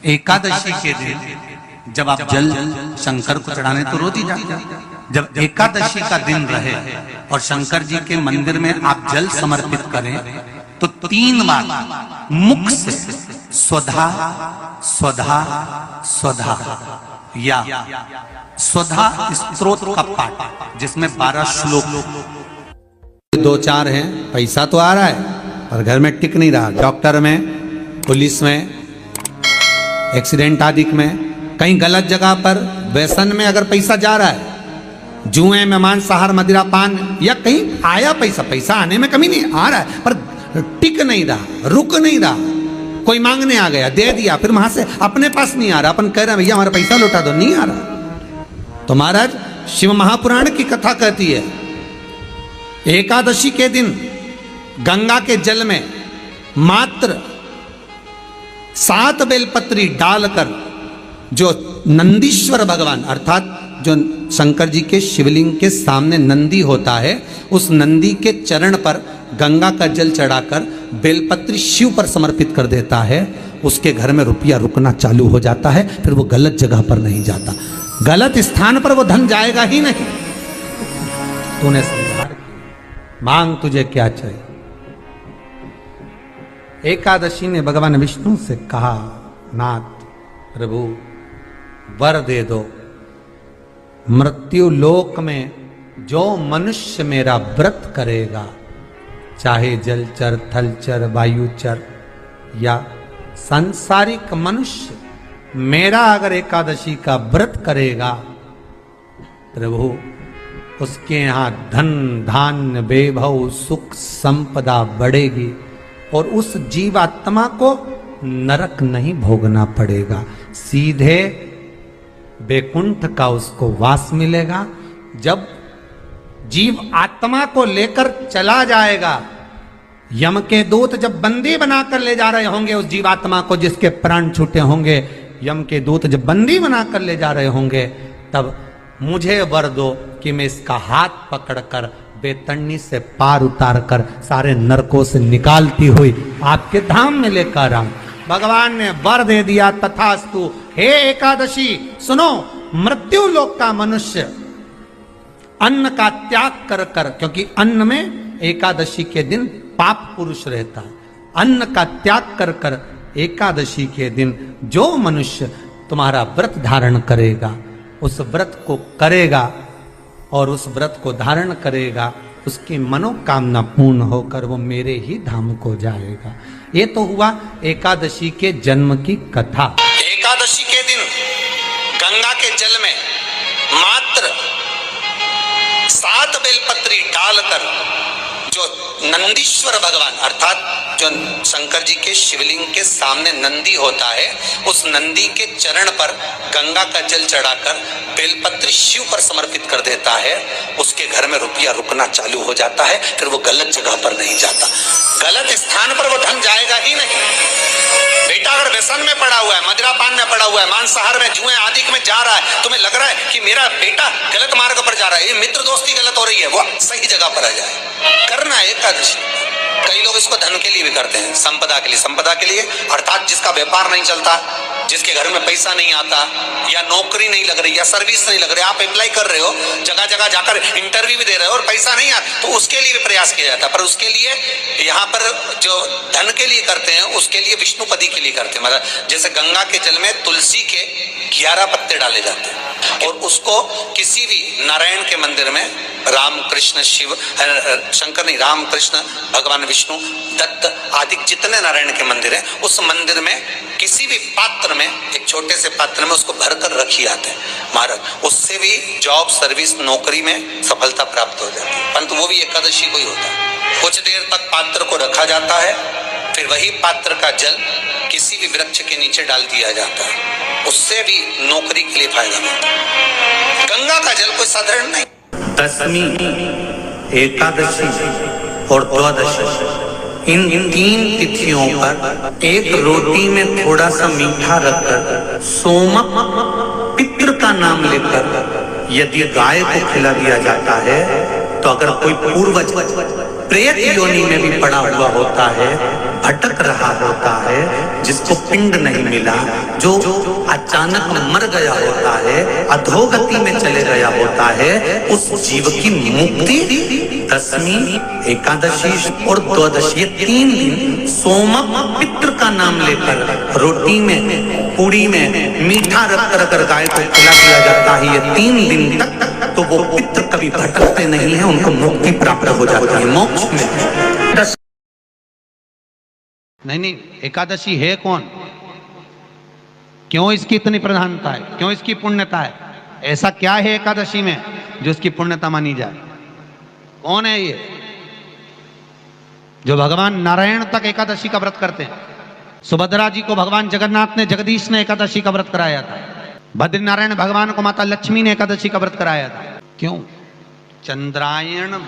एकादशी के दिन जब आप जल शंकर को चढ़ाने तो रोज ही जाते हैं। जब एकादशी का दिन रहे और शंकर जी के मंदिर में आप जल समर्पित करें तो 3 बार मुख से स्वधा स्वधा स्वधा या स्वधा स्तोत्र का पाठ, जिसमें 12 श्लोक 2-4 हैं। पैसा तो आ रहा है पर घर में टिक नहीं रहा। डॉक्टर में, पुलिस में, एक्सीडेंट आदि में, कहीं गलत जगह पर, व्यसन में अगर पैसा जा रहा है, जुए में, मांसाहार, मदिरा पान, या कहीं आया पैसा आने में कमी नहीं, आ रहा है पर टिक नहीं रहा, रुक नहीं रहा। कोई मांगने आ गया, दे दिया, फिर वहां से अपने पास नहीं आ रहा, अपन कह रहे हैं भैया हमारा पैसा लौटा दो, नहीं आ रहा। तो महाराज शिव महापुराण की कथा कहती है एकादशी के दिन गंगा के जल में मात्र 7 बेलपत्री डालकर जो नंदीश्वर भगवान अर्थात जो शंकर जी के शिवलिंग के सामने नंदी होता है, उस नंदी के चरण पर गंगा का जल चढ़ाकर बेलपत्री शिव पर समर्पित कर देता है, उसके घर में रुपया रुकना चालू हो जाता है। फिर वो गलत जगह पर नहीं जाता, गलत स्थान पर वो धन जाएगा ही नहीं। तूने स्वीकार किया, मांग तुझे क्या चाहिए। एकादशी ने भगवान विष्णु से कहा, नाथ प्रभु वर दे दो, मृत्यु लोक में जो मनुष्य मेरा व्रत करेगा, चाहे जलचर, थलचर, वायुचर या सांसारिक मनुष्य, मेरा अगर एकादशी का व्रत करेगा, प्रभु उसके यहाँ धन धान्य वैभव सुख संपदा बढ़ेगी और उस जीवात्मा को नरक नहीं भोगना पड़ेगा, सीधे वैकुंठ का उसको वास मिलेगा। जब जीव आत्मा को लेकर चला जाएगा, यम के दूत जब बंदी बनाकर ले जा रहे होंगे उस जीवात्मा को, जिसके प्राण छूटे होंगे, यम के दूत जब बंदी बनाकर ले जा रहे होंगे, तब मुझे वर दो कि मैं इसका हाथ पकड़कर बेतन्नी से पार उतार कर सारे नरकों से निकालती हुई आपके धाम में लेकर आऊं। भगवान ने वर दे दिया, तथास्तु। हे एकादशी सुनो, मृत्यु लोक का मनुष्य अन्न का त्याग कर कर, क्योंकि अन्न में एकादशी के दिन पाप पुरुष रहता है, अन्न का त्याग कर कर एकादशी के दिन जो मनुष्य तुम्हारा व्रत धारण करेगा, उस व्रत को करेगा और उस व्रत को धारण करेगा, उसकी मनोकामना पूर्ण होकर वो मेरे ही धाम को जाएगा। ये तो हुआ एकादशी के जन्म की कथा। एकादशी के दिन गंगा के जल में मात्र 7 बेलपत्री डालकर जो नंदीश्वर भगवान अर्थात जो शंकर जी के शिवलिंग के सामने नंदी होता है, उस नंदी के चरण पर गंगा का जल चढ़ाकर बेलपत्री शिव पर समर्पित कर देता है, उसके घर में रुपया रुकना चालू हो जाता है। फिर वो गलत जगह पर नहीं जाता, गलत स्थान पर वो धन जाएगा ही नहीं। बेटा अगर व्यसन में पड़ा हुआ है, मदिरा पान में पड़ा हुआ है, मांसाहार में, जुए आदि में जा रहा है, तुम्हें लग रहा है कि मेरा बेटा गलत मार्ग पर जा रहा है, ये मित्र दोस्ती गलत हो रही है, वो सही जगह पर आ जाए। करना है एकादशी। कई लोग इसको धन के लिए भी करते हैं, संपदा के लिए। संपदा के लिए अर्थात जिसका व्यापार नहीं चलता, जिसके घर में पैसा नहीं आता, या नौकरी नहीं लग रही, या सर्विस नहीं लग रही, आप अप्लाई कर रहे हो, जगह जगह जाकर इंटरव्यू भी दे रहे हो और पैसा नहीं आता, तो उसके लिए भी प्रयास किया जाता है। पर उसके लिए यहाँ पर जो धन के लिए करते हैं, उसके लिए विष्णुपदी के लिए करते हैं। मतलब जैसे गंगा के जल में तुलसी के 11 पत्ते डाले जाते हैं और उसको किसी भी नारायण के मंदिर में, राम कृष्ण शिव शंकर नहीं, राम कृष्ण भगवान विष्णु दत्त आदि जितने नारायण के मंदिर हैं, उस मंदिर में किसी भी पात्र में, एक छोटे से पात्र में उसको भरकर रखी आते हैं महाराज। उससे भी जॉब, सर्विस, नौकरी में सफलता प्राप्त हो जाती है। परंतु वो भी एकादशी को ही होता है। कुछ देर तक पात्र को रखा जाता है, फिर वही पात्र का जल किसी भी वृक्ष के नीचे डाल दिया जाता है, उससे भी नौकरी के लिए फायदा मिलता है। गंगा का जल कोई साधारण नहीं। दशमी, एकादशी और द्वादशी, इन 3 तिथियों पर एक रोटी में थोड़ा सा मीठा रखकर सोमक पितृ का नाम लेकर यदि गाय को खिला दिया जाता है, तो अगर कोई पूर्वज प्रेत योनि में भी पड़ा हुआ होता है, भटक रहा होता है, जिसको पिंड नहीं मिला, जो अचानक मर गया होता है, अधोगति में चले गया होता है, उस जीव की मुक्ति दशमी, एकादशी और द्वादशी 3 दिन सोमक पितृ का नाम लेकर रोटी में, पूड़ी में मीठा रख कर गाय को खिला दिया जाता है। ये 3 दिन तक तो वो पितृ कभी भटकते नहीं है, उनको मुक्ति प्राप्त हो जाती है, मोक्ष में। नहीं, एकादशी है कौन? क्यों इसकी इतनी प्रधानता है? क्यों इसकी पुण्यता है? ऐसा क्या है एकादशी में जो इसकी पुण्यता मानी जाए? कौन है ये जो भगवान नारायण तक एकादशी का व्रत करते हैं? सुभद्रा जी को भगवान जगन्नाथ ने, जगदीश ने एकादशी का व्रत कराया था। बद्रीनारायण भगवान को माता लक्ष्मी ने एकादशी का व्रत कराया था। क्यों? चंद्रायण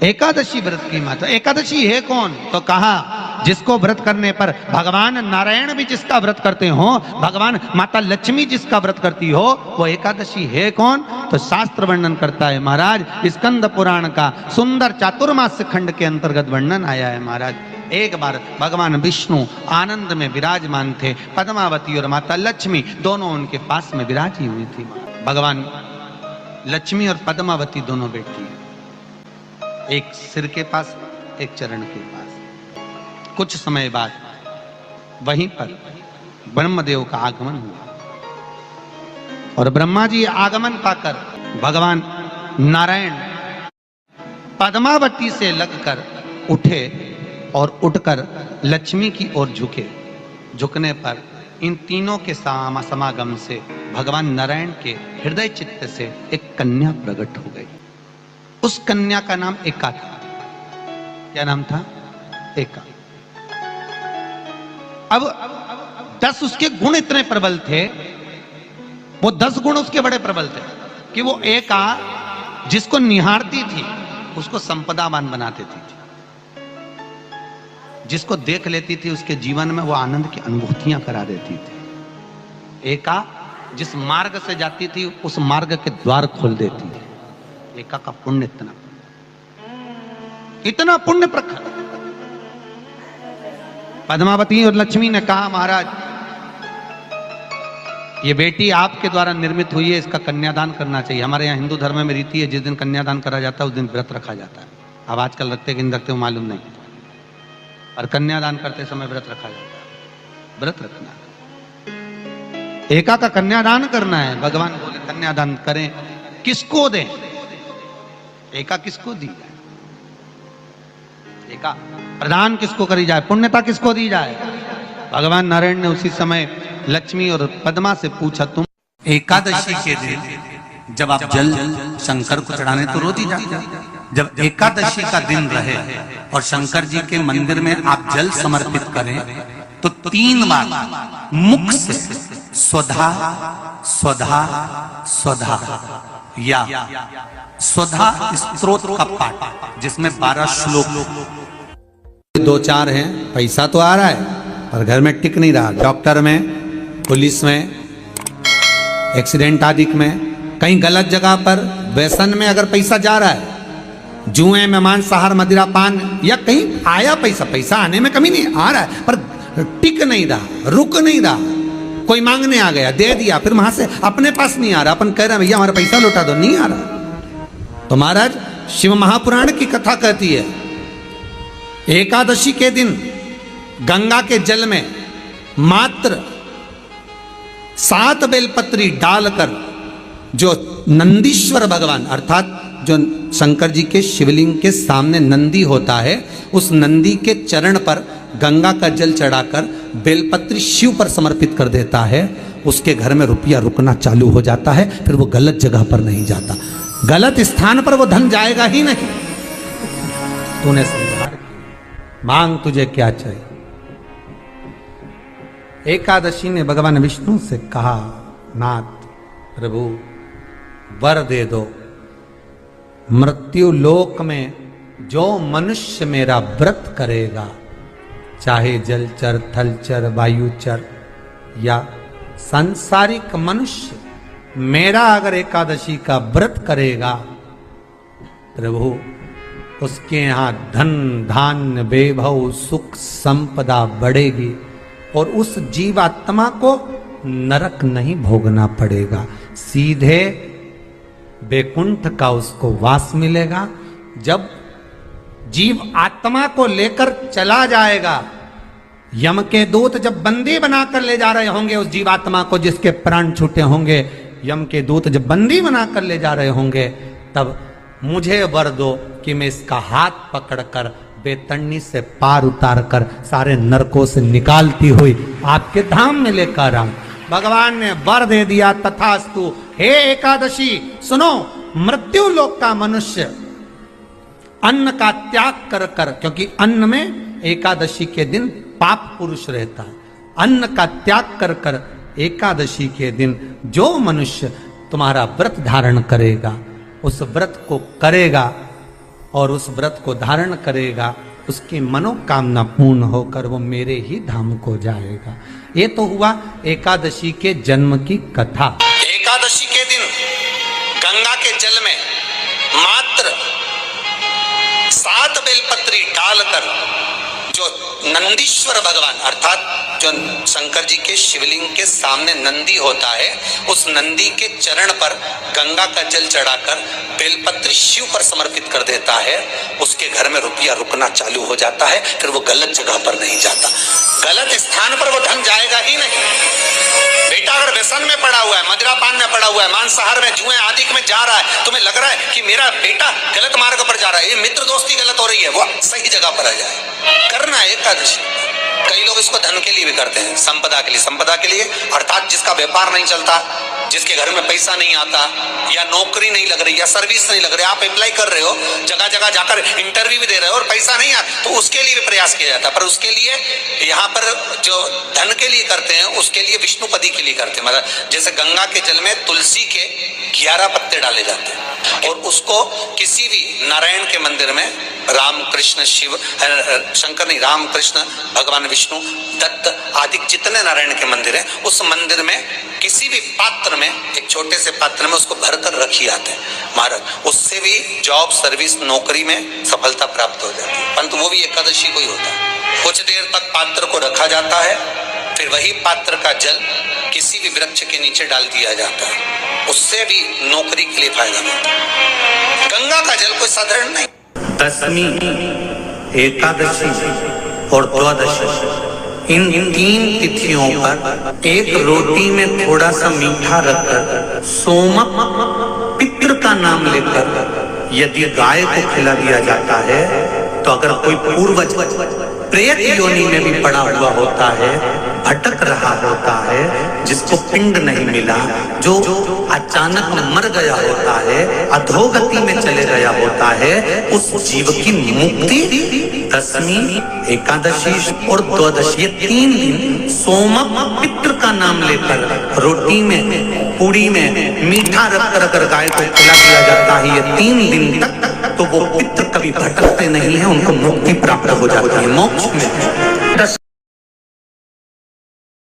एकादशी व्रत की माता। एकादशी है कौन? तो कहा जिसको व्रत करने पर भगवान नारायण भी जिसका व्रत करते हो, भगवान माता लक्ष्मी जिसका व्रत करती हो, वो एकादशी है कौन? तो शास्त्र वर्णन करता है महाराज, स्कंद पुराण का सुंदर चातुर्मास्य खंड के अंतर्गत वर्णन आया है महाराज। एक बार भगवान विष्णु आनंद में विराजमान थे, पद्मावती और माता लक्ष्मी दोनों उनके पास में विराजी हुई थी। भगवान लक्ष्मी और पद्मावती दोनों बैठी, एक सिर के पास, एक चरण के पास। कुछ समय बाद वहीं पर ब्रह्मदेव का आगमन हुआ और ब्रह्मा जी आगमन पाकर भगवान नारायण पद्मावती से लगकर उठे और उठकर लक्ष्मी की ओर झुके। झुकने पर इन तीनों के समागम से भगवान नारायण के हृदय चित्त से एक कन्या प्रकट हो गई। उस कन्या का नाम एका था। क्या नाम था? एका। अब 10 उसके गुण इतने प्रबल थे, वो 10 गुण उसके बड़े प्रबल थे कि वो एका जिसको निहारती थी उसको संपदावान बना देती थी, जिसको देख लेती थी उसके जीवन में वो आनंद की अनुभूतियां करा देती थी। एका जिस मार्ग से जाती थी उस मार्ग के द्वार खोल देती थी। एका का पुण्य इतना पुण्य प्रखर। पद्मावती और लक्ष्मी ने कहा महाराज ये बेटी आपके द्वारा निर्मित हुई है, इसका कन्यादान करना चाहिए। हमारे यहाँ हिंदू धर्म में रीति है, जिस दिन कन्यादान करा जाता है उस दिन व्रत रखा जाता है। अब आजकल रखते कि नहीं रखते हो मालूम नहीं, और कन्यादान करते समय व्रत रखा जाता है। व्रत रखना, एका का कन्यादान करना है। भगवान बोले कन्यादान करें, किसको दें? एका किसको दी जाए? एका प्रदान किसको करी जाए? पुण्यता किसको दी जाए? भगवान नारायण ने उसी समय लक्ष्मी और पद्मा से पूछा, तुम एकादशी के दिन जब आप जल शंकर को चढ़ाने तो रोती जाती, जब एकादशी का दिन रहे और शंकर जी के मंदिर में आप जल समर्पित करें तो 3 बार मुख से स्वधा स्वधा स्वधा या स्वधा स्तोत्र का पाठ, जिसमें 12 श्लोक। 2-4 हैं, पैसा तो आ रहा है पर घर में टिक नहीं रहा। डॉक्टर में, पुलिस में, एक्सीडेंट आदि में, कहीं गलत जगह पर, व्यसन में अगर पैसा जा रहा है, जुए में, मांसाहार, मदिरा पान, या कहीं आया पैसा आने में कमी नहीं, आ रहा है पर टिक नहीं रहा, रुक नहीं रहा। कोई मांगने आ गया, दे दिया, फिर वहां से अपने पास नहीं आ रहा, अपन कह रहे हैं भैया हमारा पैसा लौटा दो, नहीं आ रहा। तो महाराज शिव महापुराण की कथा कहती है एकादशी के दिन गंगा के जल में मात्र 7 बेलपत्री डालकर जो नंदीश्वर भगवान अर्थात जो शंकर जी के शिवलिंग के सामने नंदी होता है, उस नंदी के चरण पर गंगा का जल चढ़ाकर बेलपत्री शिव पर समर्पित कर देता है, उसके घर में रुपया रुकना चालू हो जाता है। फिर वो गलत जगह पर नहीं जाता, गलत स्थान पर वो धन जाएगा ही नहीं। तूने संहार किया, मांग तुझे क्या चाहिए। एकादशी ने भगवान विष्णु से कहा, नाथ प्रभु वर दे दो, मृत्यु लोक में जो मनुष्य मेरा व्रत करेगा, चाहे जलचर, थलचर, वायुचर या सांसारिक मनुष्य, मेरा अगर एकादशी का व्रत करेगा, प्रभु उसके यहाँ धन धान्य वैभव सुख संपदा बढ़ेगी और उस जीवात्मा को नरक नहीं भोगना पड़ेगा, सीधे वैकुंठ का उसको वास मिलेगा। जब जीव आत्मा को लेकर चला जाएगा, यम के दूत जब बंदी बनाकर ले जा रहे होंगे उस जीवात्मा को जिसके प्राण छूटे होंगे, यम के दूत जब बंदी बनाकर ले जा रहे होंगे, तब मुझे वर दो कि मैं इसका हाथ पकड़कर बेतन्नी से पार उतार कर सारे नरकों से निकालती हुई आपके धाम में लेकर आऊं। भगवान ने वर दे दिया, तथास्तु। हे एकादशी सुनो, मृत्यु लोक का मनुष्य अन्न का त्याग कर कर, क्योंकि अन्न में एकादशी के दिन पाप पुरुष रहता है, अन्न का त्याग कर कर एकादशी के दिन जो मनुष्य तुम्हारा व्रत धारण करेगा, उस व्रत को करेगा और उस व्रत को धारण करेगा, उसकी मनोकामना पूर्ण होकर वो मेरे ही धाम को जाएगा। ये तो हुआ एकादशी के जन्म की कथा। एकादशी के दिन गंगा के जल में मात्र 7 बेलपत्री डालकर जो नंदीश्वर भगवान अर्थात जो शंकर जी के शिवलिंग के सामने नंदी होता है, उस नंदी के चरण पर गंगा का जल चढ़ाकर बेलपत्री शिव पर समर्पित कर देता है, उसके घर में रुपया रुकना चालू हो जाता है। फिर वो गलत जगह पर नहीं जाता, गलत स्थान पर वो धन जाएगा ही नहीं। बेटा अगर व्यसन में पड़ा हुआ है, मदिरापान में पड़ा हुआ है, मांसाहार में, जुए आदि में जा रहा है, तुम्हें लग रहा है कि मेरा बेटा गलत मार्ग पर जा रहा है, ये मित्र दोस्ती गलत हो रही है, वो सही जगह पर आ जाए। करना है एकादशी। कई लोग इसको धन के लिए भी करते हैं, संपदा के लिए। संपदा के लिए अर्थात जिसका व्यापार नहीं चलता, जिसके घर में पैसा नहीं आता, या नौकरी नहीं लग रही, या सर्विस नहीं लग रही, आप अप्लाई कर रहे हो, जगह जगह जाकर इंटरव्यू भी दे रहे हो और पैसा नहीं आता, तो उसके लिए भी प्रयास किया जाता है। पर उसके लिए यहाँ पर जो धन के लिए करते हैं, उसके लिए विष्णुपदी के लिए करते हैं। मतलब जैसे गंगा के जल में तुलसी के 11 पत्ते डाले जाते हैं और उसको किसी भी नारायण के मंदिर में राम कृष्ण शिव शंकर नहीं, राम कृष्ण भगवान विष्णु दत्त आदि जितने नारायण के मंदिर हैं, उस मंदिर में किसी भी पात्र में, एक छोटे से पात्र में उसको भरकर रखी आते हैं महाराज। उससे भी जॉब सर्विस नौकरी में सफलता प्राप्त हो जाती है, परंतु वो भी एकादशी को ही होता है। कुछ देर तक पात्र को रखा जाता है, फिर वही पात्र का जल किसी भी वृक्ष के नीचे डाल दिया जाता है, उससे भी नौकरी के लिए फायदा मिलता है। गंगा का जल कोई साधारण नहीं। दशमी, एकादशी और द्वादशी, इन 3 तिथियों पर एक रोटी में थोड़ा सा मीठा रखकर सोमक पितृ का नाम लेकर यदि गाय को खिला दिया जाता है, तो अगर कोई पूर्वज प्रेत योनि में भी पड़ा हुआ होता है, भटक रहा होता है, जिसको पिंड नहीं मिला, जो अचानक मर गया होता है, अधोगति में चले गया होता है, उस जीव की मुक्ति दशमी, एकादशी और द्वादशी, 3 दिन सोमक पितृ का नाम लेकर रोटी में, पूड़ी में मीठा रखकर अगर गाय को खिला दिया जाता है ये 3 दिन तक, तो वो पितृ कभी भटकते नहीं है, उनको मुक्ति प्राप्त हो जाती है, मोक्ष में।